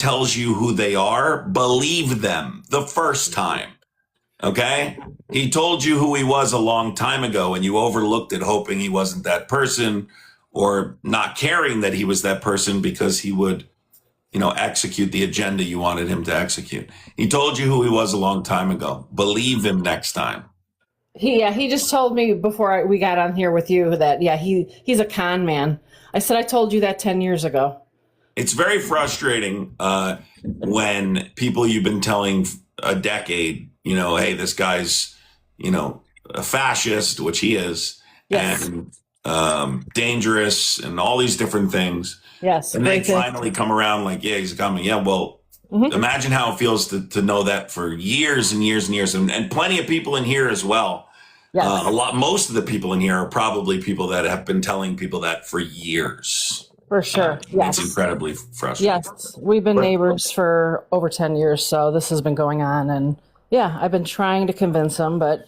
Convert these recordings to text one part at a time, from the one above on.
tells you who they are, believe them the first time. Okay? He told you who he was a long time ago, and you overlooked it, hoping he wasn't that person, or not caring that he was that person because he would, execute the agenda you wanted him to execute. He told you who he was a long time ago. Believe him next time. He just told me before we got on here with you that, he's a con man. I said, I told you that 10 years ago. It's very frustrating when people you've been telling a decade, hey, this guy's, a fascist, which he is, Yes. and dangerous and all these different things. Yes. And they finally come around like, yeah, he's coming. Yeah, well, imagine how it feels to know that for years and years and years. And plenty of people in here as well. Yes. Most of the people in here are probably people that have been telling people that for years. For sure. Yes. It's incredibly frustrating. Yes. We've been neighbors for over 10 years, so this has been going on. And I've been trying to convince him, but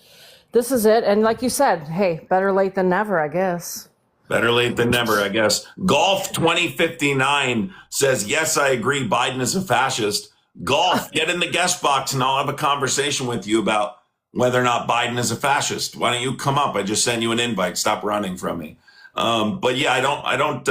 this is it. And like you said, hey, better late than never, I guess. Better late than never, I guess. Golf 2059 says, yes, I agree. Biden is a fascist. Golf, get in the guest box and I'll have a conversation with you about whether or not Biden is a fascist. Why don't you come up? I just sent you an invite. Stop running from me. But yeah, I don't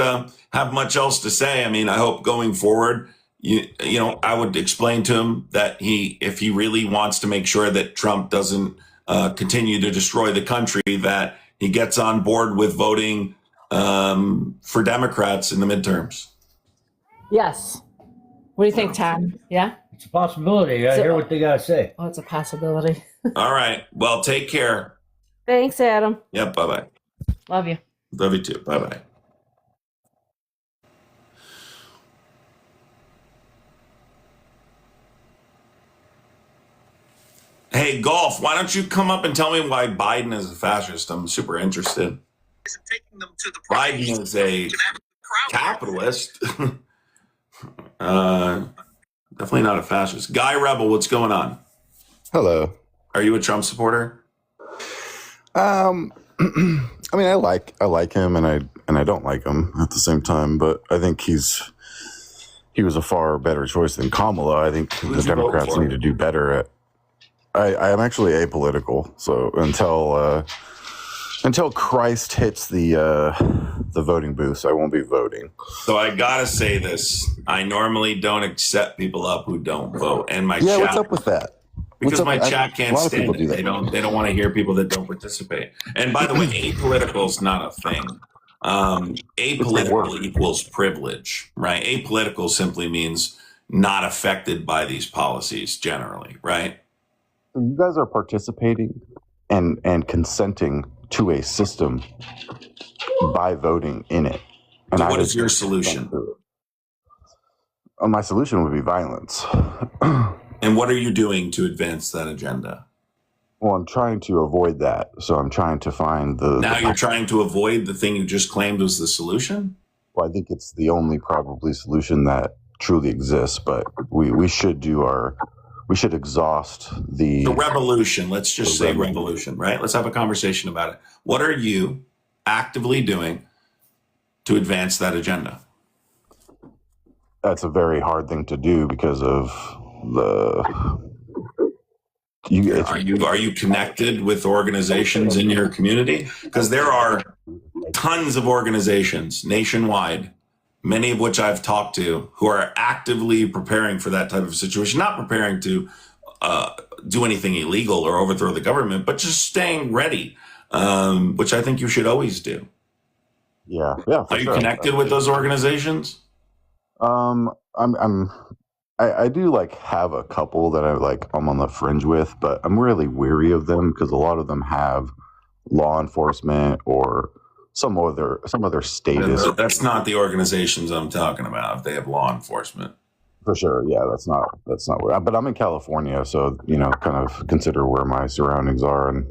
have much else to say. I mean, I hope going forward, I would explain to him that if he really wants to make sure that Trump doesn't continue to destroy the country, that he gets on board with voting for Democrats in the midterms. Yes. What do you think, Tom? Yeah? It's a possibility. I hear what they got to say. Oh, it's a possibility. All right. Well, take care. Thanks, Adam. Yep. Bye-bye. Love you. Love you too. Bye-bye. Hey, Golf, why don't you come up and tell me why Biden is a fascist? I'm super interested. Biden is a capitalist. Definitely not a fascist. Guy Rebel, what's going on? Hello. Are you a Trump supporter? I mean, I like him, and I don't like him at the same time. But I think he was a far better choice than Kamala. I think the Democrats need to do better at. I am actually apolitical, so until Christ hits the voting booths, I won't be voting. So I gotta say this: I normally don't accept people up who don't vote, and my chat. What's up with that? Because my chat can't stand it. They don't want to hear people that don't participate. And by the way, apolitical is not a thing. Apolitical equals privilege, right? Apolitical simply means not affected by these policies generally, right? You guys are participating and consenting to a system by voting in it. And so what is your solution? My solution would be violence. And what are you doing to advance that agenda? Well, I'm trying to avoid that. So I'm trying to find you're trying to avoid the thing you just claimed was the solution? Well, I think it's the only probably solution that truly exists, but we should exhaust the revolution. Let's just say revolution, right? Let's have a conversation about it. What are you actively doing to advance that agenda? That's a very hard thing to do because of Are you connected with organizations in your community? Because there are tons of organizations nationwide, many of which I've talked to, who are actively preparing for that type of situation, not preparing to do anything illegal or overthrow the government, but just staying ready, which I think you should always do. Yeah. Are you connected with those organizations? I do have a couple that I'm on the fringe with, but I'm really weary of them because a lot of them have law enforcement or some other status. That's not the organizations I'm talking about. If they have law enforcement, for sure. Yeah, that's not where. But I'm in California, so kind of consider where my surroundings are, and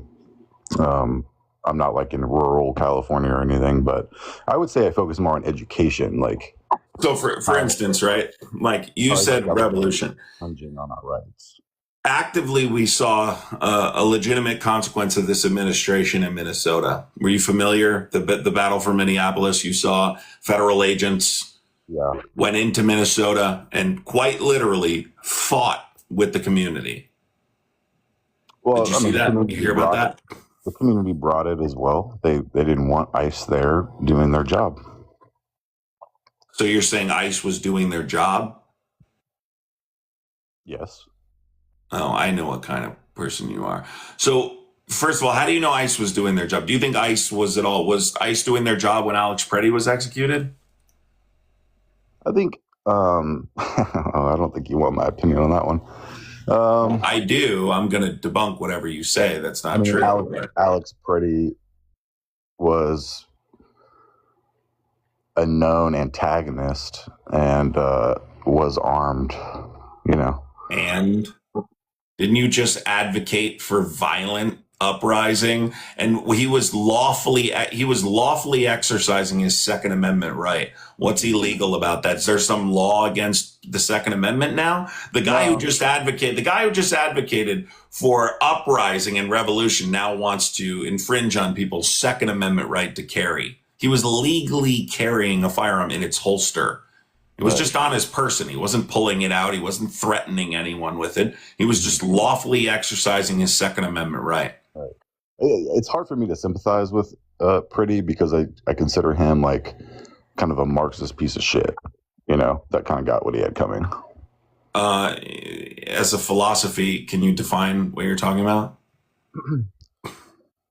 I'm not in rural California or anything. But I would say I focus more on education, So for instance, right, you said revolution. On our rights. Actively, we saw a legitimate consequence of this administration in Minnesota. Were you familiar? The battle for Minneapolis, you saw federal agents Yeah. went into Minnesota and quite literally fought with the community. Did Well, you I see mean, that? You hear about that? the community brought it as well. They didn't want ICE there doing their job. So you're saying ICE was doing their job? Yes. Oh, I know what kind of person you are. So first of all, how do you know ICE was doing their job? Do you think ICE was ICE doing their job when Alex Preddy was executed? I think I don't think you want my opinion on that one. I do. I'm going to debunk whatever you say. That's not I mean, true. Alex Preddy was a known antagonist and was armed, you know. And didn't you just advocate for violent uprising? And he was lawfully exercising his Second Amendment right. What's illegal about that? Is there some law against the Second Amendment now? The guy who just advocated for uprising and revolution now wants to infringe on people's Second Amendment right to carry. He was legally carrying a firearm in its holster. It was just on his person. He wasn't pulling it out. He wasn't threatening anyone with it. He was just lawfully exercising his Second Amendment right. Right. It's hard for me to sympathize with Pretty because I consider him like kind of a Marxist piece of shit, you know, that kind of got what he had coming. As a philosophy, can you define what you're talking about?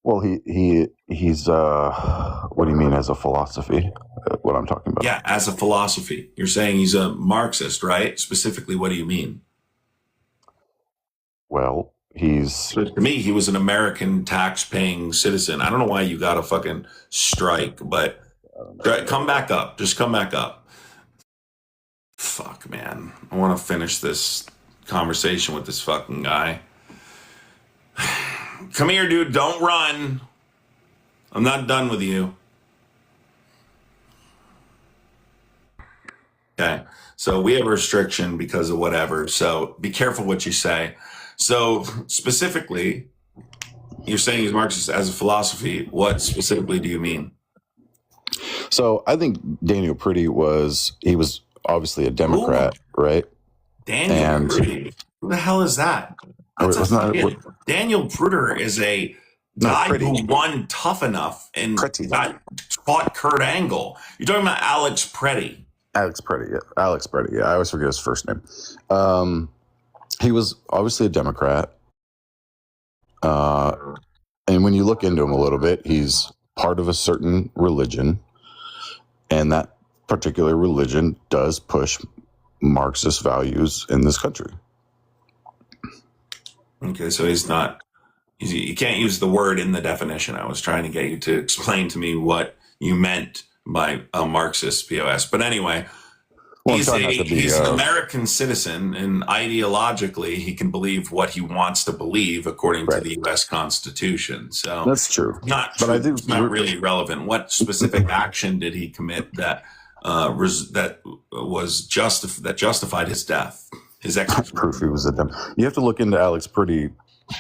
Well, he's what do you mean as a philosophy? What I'm talking about? Yeah, as a philosophy. You're saying he's a Marxist, right? Specifically, what do you mean? Well, to me, he was an American tax-paying citizen. I don't know why you got a fucking strike, but come back up. Just come back up. Fuck, man. I want to finish this conversation with this fucking guy. Come here, dude. Don't run. I'm not done with you. Okay. So we have a restriction because of whatever. So be careful what you say. So specifically, you're saying he's Marxist as a philosophy. What specifically do you mean? So I think Daniel Pretty was obviously a Democrat, right? Daniel Pretty. Who the hell is that? Daniel Pruder is a guy who won Tough Enough and fought Kurt Angle. You're talking about Alex Preddy. Alex Preddy, yeah. I always forget his first name. He was obviously a Democrat. And when you look into him a little bit, he's part of a certain religion. And that particular religion does push Marxist values in this country. Okay, so you can't use the word in the definition. I was trying to get you to explain to me what you meant by a Marxist POS. But anyway, he's an American citizen, and ideologically, he can believe what he wants to believe according to the U.S. Constitution. So that's true. It's not really relevant. What specific action did he commit that justified his death? His execution. Proof he was a Democrat. You have to look into Alex Pretty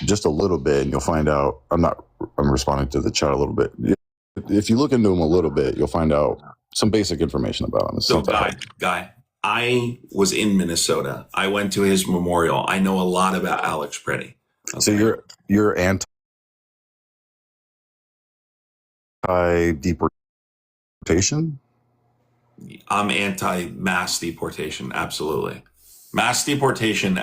just a little bit, and you'll find out. I'm responding to the chat a little bit. If you look into him a little bit, you'll find out some basic information about him. So, guy, I was in Minnesota. I went to his memorial. I know a lot about Alex Preddy. Okay. So you're anti-deportation? I'm anti-mass deportation. Absolutely. Mass deportation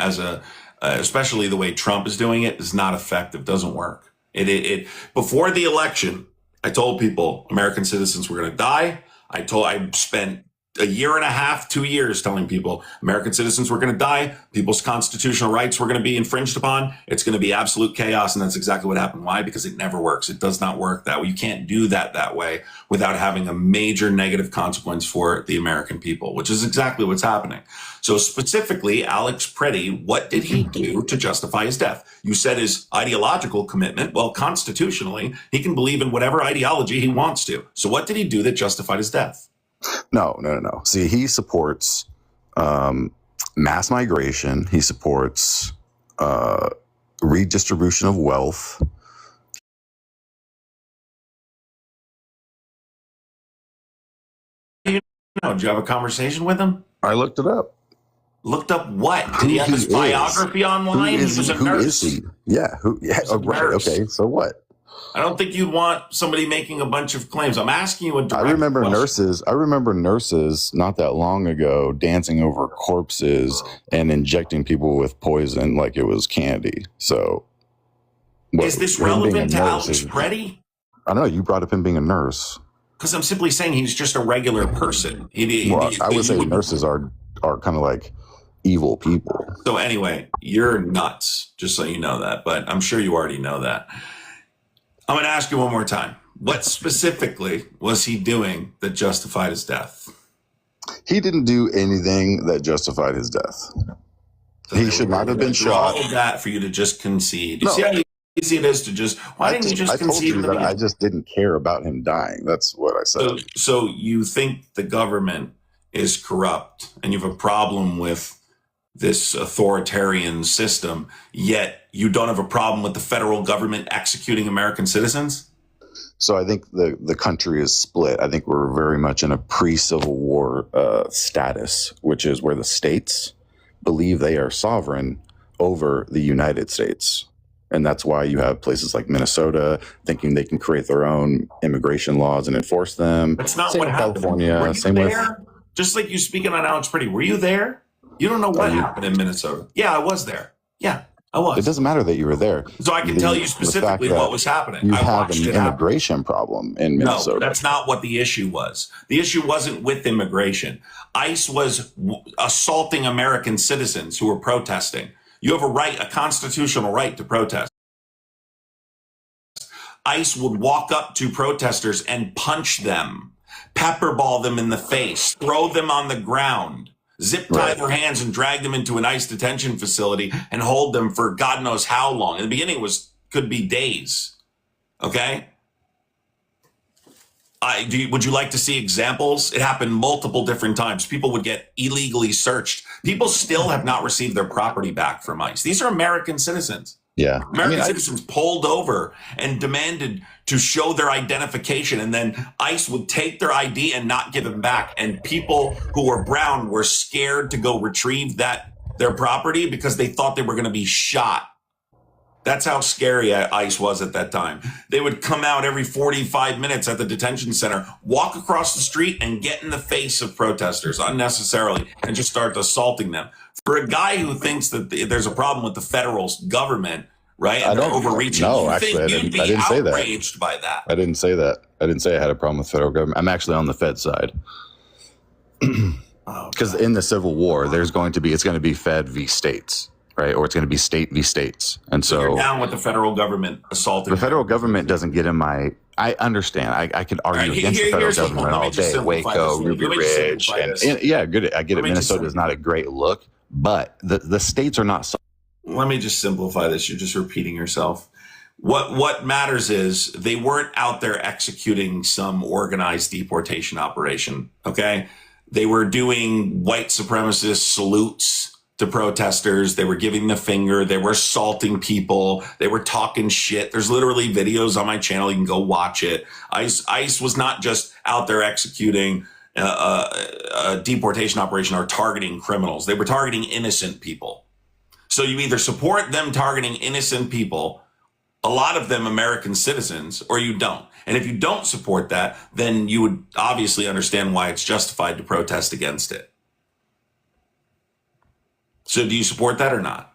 especially the way Trump is doing it, is not effective. Doesn't work. It before the election, I told people American citizens were going to die. I spent a year and a half, 2 years telling people American citizens were going to die. People's constitutional rights were going to be infringed upon. It's going to be absolute chaos. And that's exactly what happened. Why? Because it never works. It does not work that way. You can't do that way without having a major negative consequence for the American people, which is exactly what's happening. So specifically, Alex Preddy, what did he do to justify his death? You said his ideological commitment. Well, constitutionally, he can believe in whatever ideology he wants to. So what did he do that justified his death? No. See, he supports mass migration. He supports redistribution of wealth. You Did you have a conversation with him? I looked it up. Looked up what? Did he have his biography online? He was a Who nurse. is he? Yeah. Who? Yeah. He was a Oh, right. nurse. Okay. So what? I don't think you'd want somebody making a bunch of claims. I'm asking you a direct I remember question. nurses. I remember nurses not that long ago dancing over corpses and injecting people with poison like it was candy. So, Is this relevant to Alex Preddy? I don't know. You brought up him being a nurse. Because I'm simply saying he's just a regular person. I would say nurses are kind of like evil people. So anyway, you're nuts, just so you know that. But I'm sure you already know that. I'm going to ask you one more time. What specifically was he doing that justified his death? He didn't do anything that justified his death. So he should not have been shot. All of that for you to just concede. You No. see how easy it is to just, why didn't you just I told concede? you that I just didn't care about him dying. That's what I said. So you think the government is corrupt and you have a problem with this authoritarian system, yet you don't have a problem with the federal government executing American citizens? So I think the country is split. I think we're very much in a pre-Civil War status, which is where the states believe they are sovereign over the United States. And that's why you have places like Minnesota thinking they can create their own immigration laws and enforce them. That's not Same what with happened. California. Were you Same there? Just like you speaking on Alex Preddy, were you there? You don't know what happened in Minnesota. Yeah, I was there. Yeah, I was. It doesn't matter that you were there. So I can tell you specifically what was happening. You I have watched an it happen. immigration problem in Minnesota. No, that's not what the issue was. The issue wasn't with immigration. ICE was assaulting American citizens who were protesting. You have a right, a constitutional right to protest. ICE would walk up to protesters and punch them, pepperball them in the face, throw them on the ground, zip tie their hands and drag them into an ICE detention facility and hold them for God knows how long. In the beginning, could be days. Okay? Would you like to see examples? It happened multiple different times. People would get illegally searched. People still have not received their property back from ICE. These are American citizens. Yeah. American citizens pulled over and demanded to show their identification, and then ICE would take their ID and not give them back. And people who were brown were scared to go retrieve their property because they thought they were going to be shot. That's how scary ICE was at that time. They would come out every 45 minutes at the detention center, walk across the street and get in the face of protesters unnecessarily and just start assaulting them. For a guy who thinks that there's a problem with the federal government, right, and they're overreaching, no, actually, I didn't say that. Outraged by that. I didn't say that. I didn't say I had a problem with federal government. I'm actually on the Fed side. Because in the Civil War, it's going to be Fed v. states. Right, or it's going to be state v. states, and so you're down with the federal government assaulting. The federal government doesn't get in my. I understand. I could argue against the federal government all day. Waco, Ruby Ridge, and yeah, good. I get it. Minnesota is not a great look, but the states are not. Let me just simplify this. You're just repeating yourself. What matters is they weren't out there executing some organized deportation operation. Okay, they were doing white supremacist salutes to protesters. They were giving the finger. They were assaulting people. They were talking shit. There's literally videos on my channel. You can go watch it. ICE was not just out there executing a deportation operation or targeting criminals. They were targeting innocent people. So you either support them targeting innocent people, a lot of them American citizens, or you don't. And if you don't support that, then you would obviously understand why it's justified to protest against it. So do you support that or not?